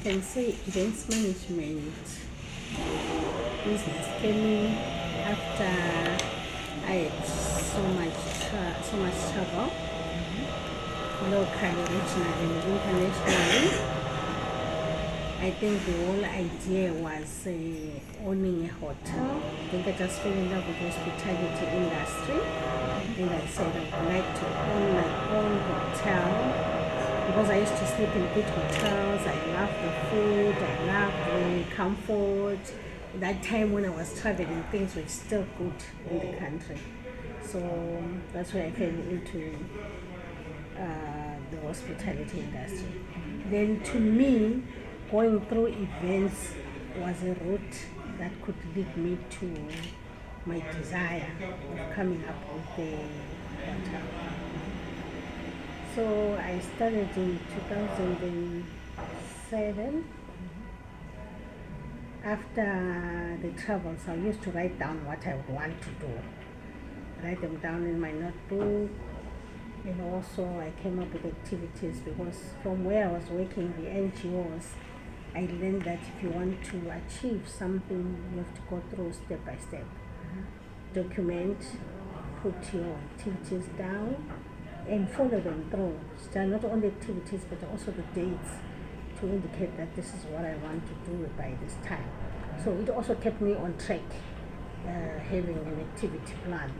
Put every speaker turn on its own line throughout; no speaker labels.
can say events management business came in after I had so much trouble, locally, regionally, and internationally. I think the whole idea was owning a hotel. I think I just fell in love with the hospitality industry, and I said I would like to own my own hotel because I used to sleep in good hotels. I loved the food, I loved the comfort. At that time when I was traveling, things were still good in the country. So that's why I fell into the hospitality industry. Then to me, going through events was a route that could lead me to my desire of coming up with the hotel. So I started in 2007. After the travels, I used to write down what I would want to do. Write them down in my notebook. And also I came up with activities because from where I was working, the NGOs, I learned that if you want to achieve something, you have to go through step by step. Document, put your activities down, and follow them through. So not only activities, but also the dates to indicate that this is what I want to do by this time. So it also kept me on track, having an activity plan.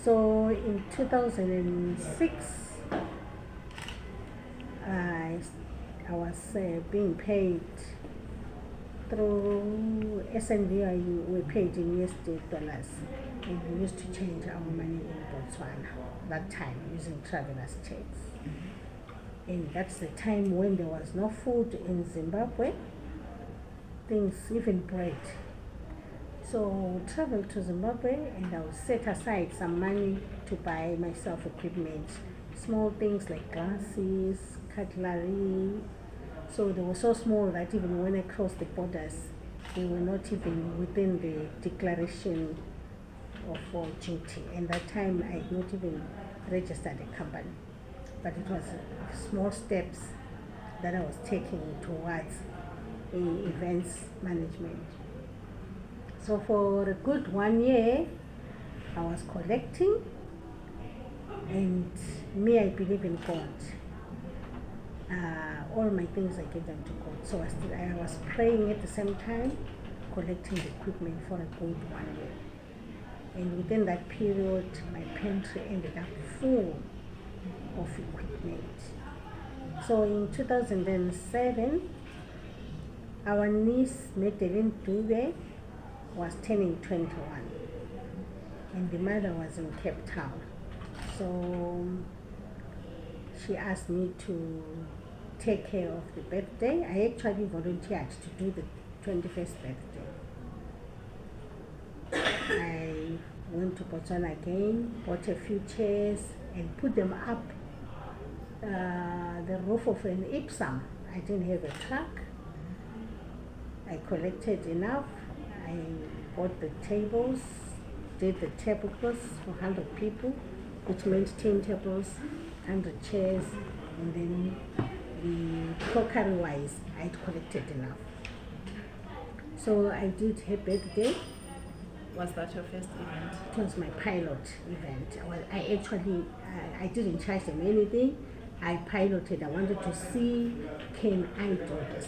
So in 2006, I was being paid through SNV. We paid in USD dollars, and we used to change our money in Botswana that time using travelers' checks. And that's the time when there was no food in Zimbabwe, things, even bread. So I traveled to Zimbabwe and I would set aside some money to buy myself equipment, small things like glasses, cutlery. So they were so small that even when I crossed the borders, they were not even within the declaration of duty. And that time I had not even registered a company. But it was small steps that I was taking towards events management. So for a good 1 year, I was collecting, and me, I believe in God. All my things I give them to God. So I was praying at the same time, collecting the equipment for a good 1 year. And within that period, my pantry ended up full of equipment. So in 2007, our niece, Magdalene Dube, was turning 21, and the mother was in Cape Town. So she asked me to take care of the birthday. I actually volunteered to do the 21st birthday. I went to Botswana again, bought a few chairs and put them up the roof of an Ipsum. I didn't have a truck. I collected enough. I bought the tables, did the tablecloths for 100 people, which meant 10 tables, 100 chairs, and then the crockery-wise, I'd collected enough. So I did her birthday.
Was that your first event?
It was my pilot event. I didn't charge them anything. I piloted. I wanted to see, can I do this?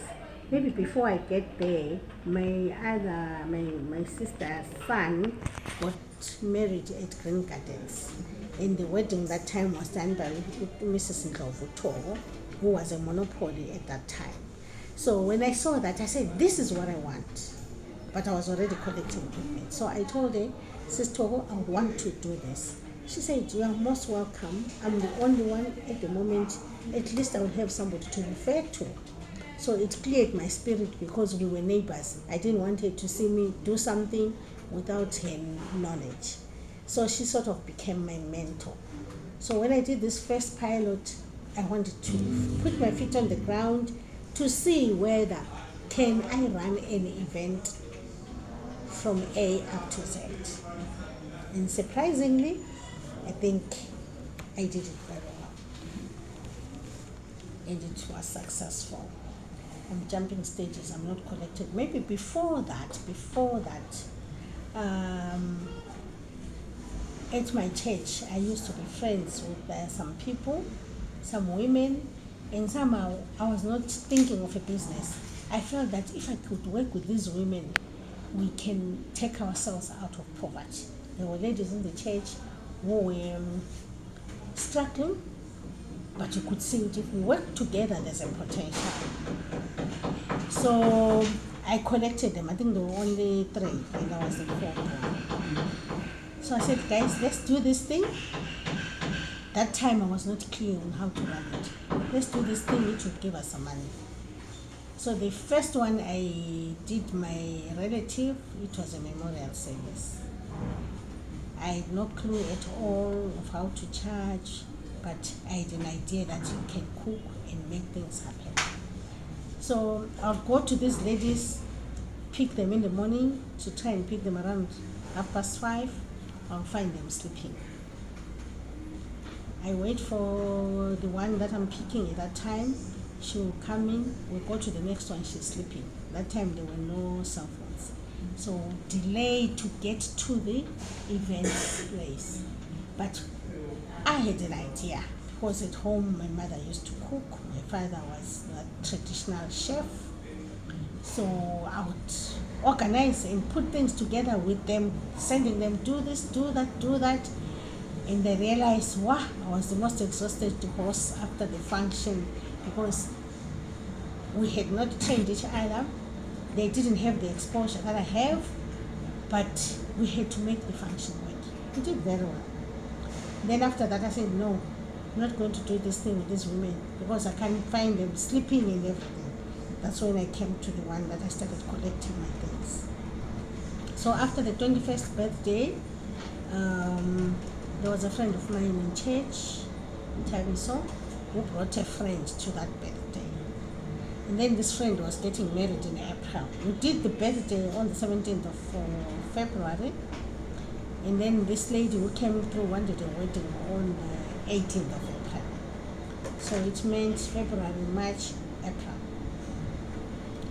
Maybe before I get there, my sister's son got married at Green Gardens. And the wedding that time was done by Mrs. Ndlovu, who was a monopoly at that time. So when I saw that, I said, this is what I want. But I was already collecting equipment. So I told her, Sister Togo, I want to do this. She said, you are most welcome. I'm the only one at the moment. At least I will have somebody to refer to. So it cleared my spirit because we were neighbors. I didn't want her to see me do something without her knowledge. So she sort of became my mentor. So when I did this first pilot, I wanted to put my feet on the ground to see whether can I run an event from A up to Z. And surprisingly, I think I did it very well. And it was successful. I'm jumping stages, I'm not connected. Maybe before that, at my church, I used to be friends with some people, some women, and somehow I was not thinking of a business. I felt that if I could work with these women, we can take ourselves out of poverty. There were ladies in the church who were struggling, but you could see it if we work together, there's a potential. So I connected them. I think there were only 3, and I was the 4th one. So I said, guys, let's do this thing. That time I was not clear on how to run it. Let's do this thing, it would give us some money. So the first one I did my relative, it was a memorial service. I had no clue at all of how to charge, but I had an idea that you can cook and make things happen. So I'll go to these ladies, pick them in the morning, to try and pick them around 5:30. I'll find them sleeping. I wait for the one that I'm picking at that time. She will come in, we'll go to the next one, she's sleeping. That time there were no cell phones. So delay to get to the event place. But I had an idea, because at home my mother used to cook, my father was a traditional chef. So I would organize and put things together with them, sending them, do this, do that, do that. And I realized, wow, I was the most exhausted host after the function, because we had not trained each other. They didn't have the exposure that I have, but we had to make the function work. We did very well. Then after that I said, no, I'm not going to do this thing with these women, because I can't find them sleeping and everything. That's when I came to the one that I started collecting my things. So after the 21st birthday, there was a friend of mine in church, Taviso, who brought a friend to that birthday. And then this friend was getting married in April. We did the birthday on the 17th of February. And then this lady who came through wanted a wedding on the 18th of April. So it meant February, March, April.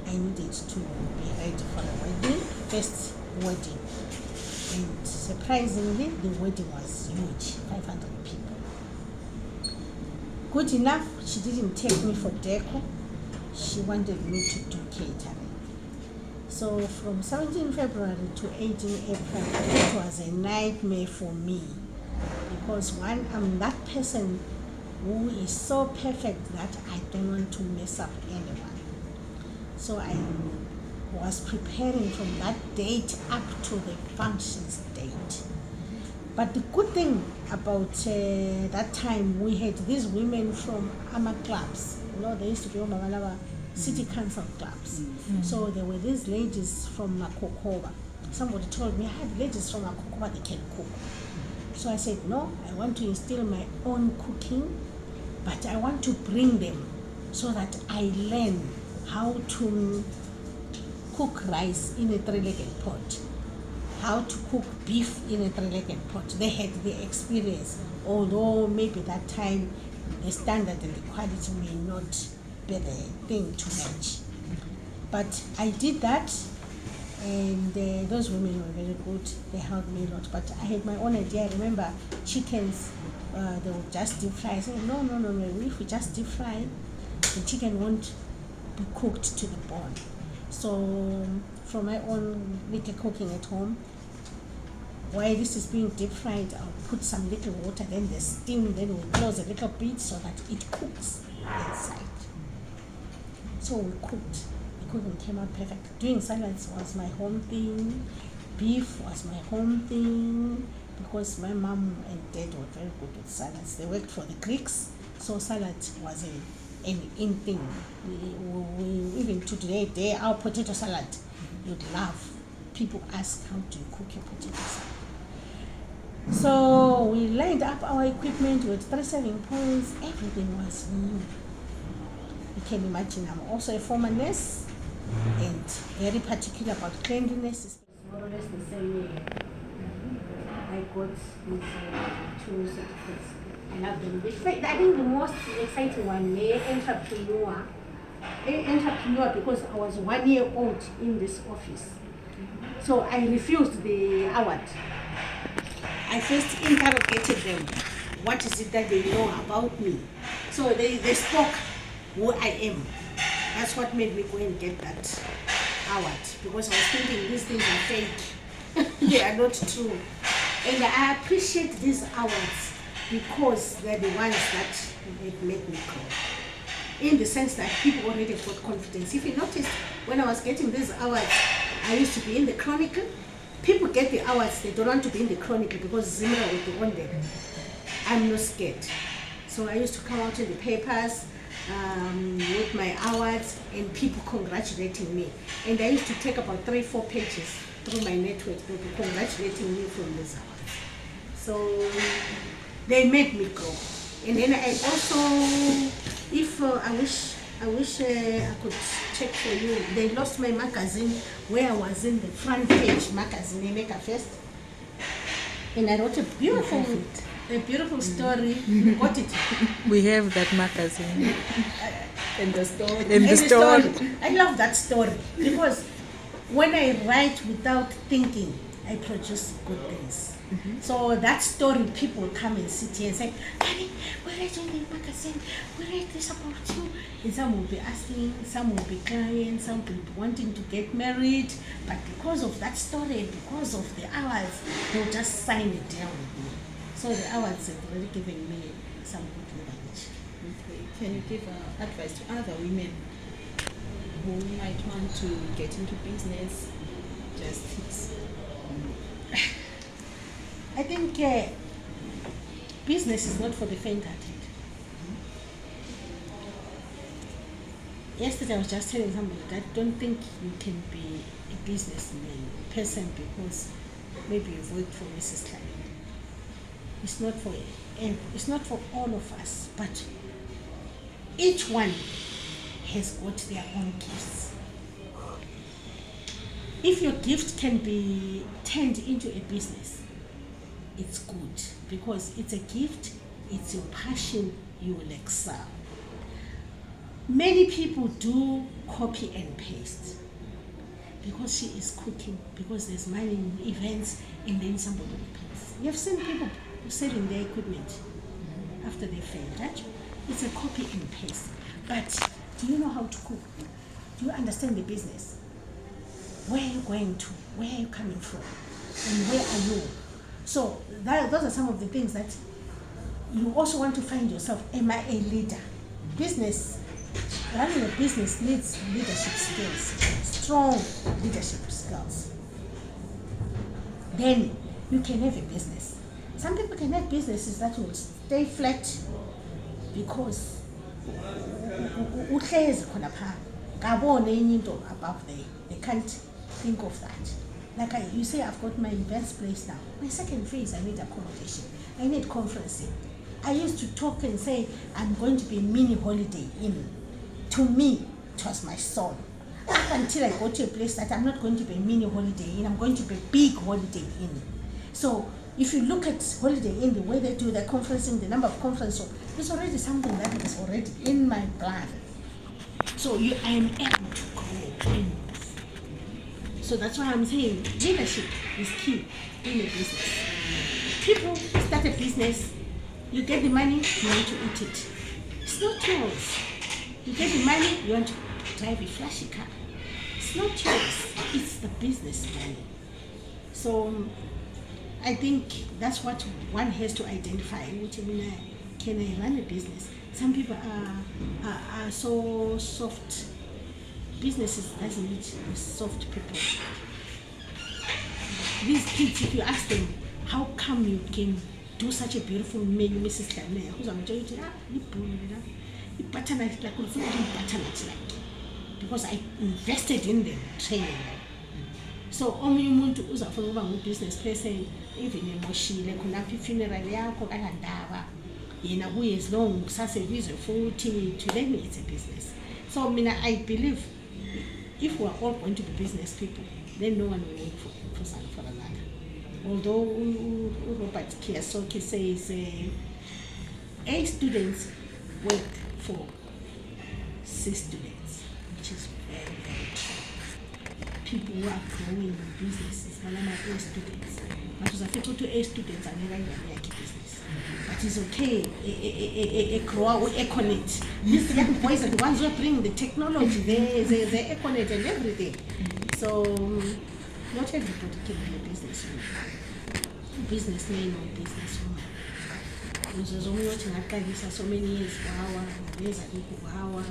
I needed to be ready for a wedding, first wedding. And surprisingly, the wedding was huge, 500 people. Good enough, she didn't take me for deco. She wanted me to do catering. So from 17 February to 18 April, it was a nightmare for me. Because one, I'm that person who is so perfect that I don't want to mess up anyone. So I was preparing from that date up to the function's date. But the good thing about that time, we had these women from AMA clubs. You know, they used to be on city council clubs. Mm-hmm. So there were these ladies from Makokoba. Somebody told me, I had ladies from Makokoba, they can cook. So I said, no, I want to instill my own cooking, but I want to bring them so that I learn how to cook rice in a 3-legged pot, how to cook beef in a 3-legged pot. They had the experience, although maybe that time the standard and the quality may not be the thing to match. But I did that, and those women were very good. They helped me a lot. But I had my own idea. I remember chickens, they would just deep fry. I said, no. If we just deep fry, the chicken won't be cooked to the bone. So from my own little cooking at home, while this is being deep fried, I'll put some little water, then the steam, then we'll close a little bit so that it cooks inside. So we cooked. The cooking came out perfect. Doing salads was my home thing. Beef was my home thing, because my mom and dad were very good with salads. They worked for the Greeks, so salad was an in thing. We even to today, our potato salad, you'd love. People ask, how do you cook your potato salad? So we lined up our equipment with 3 serving points. Everything was new. You can imagine, I'm also a former nurse and very particular about cleanliness. It's more or less the same way. I got these 2 certificates. I have them. I think the most exciting one, entrepreneur, entrepreneur because I was 1 year old in this office. So I refused the award. I first interrogated them. What is it that they know about me? So they spoke who I am. That's what made me go and get that award, because I was thinking these things are fake. They are not true. And I appreciate these awards because they're the ones that make me grow. In the sense that people already got confidence. If you noticed, when I was getting these awards, I used to be in the Chronicle. People get the awards, they don't want to be in the Chronicle because Zimra would be on there. I'm not scared. So I used to come out in the papers with my awards and people congratulating me. And I used to take about 3-4 pages through my network, people congratulating me from these awards. So they made me grow. And then I also, if I wish I could check for you. They lost my magazine where I was in the front page magazine, Maker First. And I wrote a beautiful story. You got it.
We have that magazine.
And the story.
And the story.
I love that story because when I write without thinking, I produce good things. So that story, people come and sit here and say, "Honey, we write on the magazine, we write this about you." And some will be asking, some will be crying, some will be wanting to get married. But because of that story, because of the hours, they'll just sign it down with me. So the hours have already given me some good knowledge.
Okay. Can you give advice to other women who might want to get into business? Just tips.
I think business is not for the faint-hearted. Yesterday I was just telling somebody that don't think you can be a businessman person because maybe you've worked for Mrs. Klein. It's not for all of us, but each one has got their own gifts. If your gift can be turned into a business, it's good because it's a gift, it's your passion, you will excel. Many people do copy and paste because she is cooking, because there's money in events, and then somebody will paste. You have seen people selling their equipment after they failed, right? It's a copy and paste. But do you know how to cook? Do you understand the business? Where are you going to? Where are you coming from? And where are you? So those are some of the things that you also want to find yourself. Am I a leader? Running a business needs leadership skills, strong leadership skills. Then you can have a business. Some people can have businesses that will stay flat because uhlezi khona pha kabone enye into above there. They can't think of that. Like you say, I've got my best place now. My second phase, I need accommodation. I need conferencing. I used to talk and say, I'm going to be a mini holiday inn. To me, it was my soul. Up until I got to a place that I'm not going to be a mini holiday inn, I'm going to be a big holiday inn. So if you look at holiday inn, the way they do their conferencing, the number of conferences, it's already something that is already in my blood. So I am able to grow in. So that's why I'm saying leadership is key in a business. People start a business, you get the money, you want to eat it. It's not yours. You get the money, you want to drive a flashy car. It's not yours. It's the business money. So I think that's what one has to identify. Can I run a business? Some people are so soft. Businesses doesn't need soft people. These kids, if you ask them, how come you can do such a beautiful menu, Mrs. Dlamini? Who's I'm telling you, because I invested in them, training them. So omunye umuntu uzafuna ukuba ngu-business person, even emoshile khonapha i-funeral yakho kangandaba yena kuye as long kusasebizwe futhi, to them it's a business. So I believe if we are all going to be business people, then no one will work for another. Although Robert Kiyosaki says A students work for C students. which is very, very true. People who are growing in businesses, one of my A students, but was a to A students and never like business. But it's okay, a grower who econet. These young boys are the ones who are bringing the technology, the econet and everything. So, not everybody can be a businessman. Businessman or businesswoman. There's only what you have so many years, wow,